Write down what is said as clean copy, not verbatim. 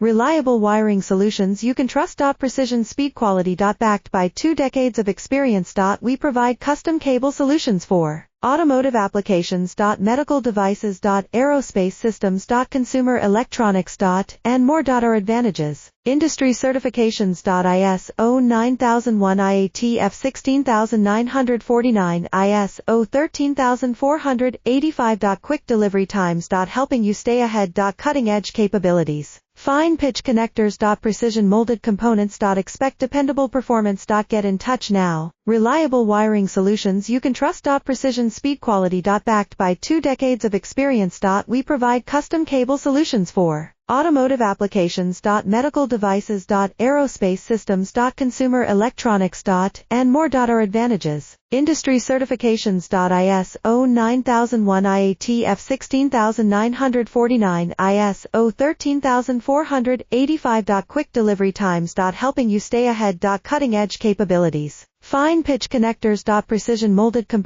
Reliable wiring solutions you can trust. Precision speed quality. Backed by 2 decades of experience. We provide custom cable solutions for automotive applications. Medical devices. Aerospace systems. Consumer electronics. And more. Our advantages. Industry certifications. ISO 9001 IATF 16949 ISO 13485. Quick delivery times. Helping you stay ahead. Cutting edge capabilities. Fine pitch connectors. Precision molded components. Expect dependable performance. Get in touch now. Reliable wiring solutions you can trust. Precision speed quality. Backed by 2 decades of experience. We provide custom cable solutions for automotive applications. Medical devices. Aerospace systems. Consumer electronics. And more. Our advantages. Industry certifications. ISO 9001 IATF 16949 ISO 13485. Quick delivery times. Helping you stay ahead. Cutting edge capabilities. Fine pitch connectors. Precision molded components.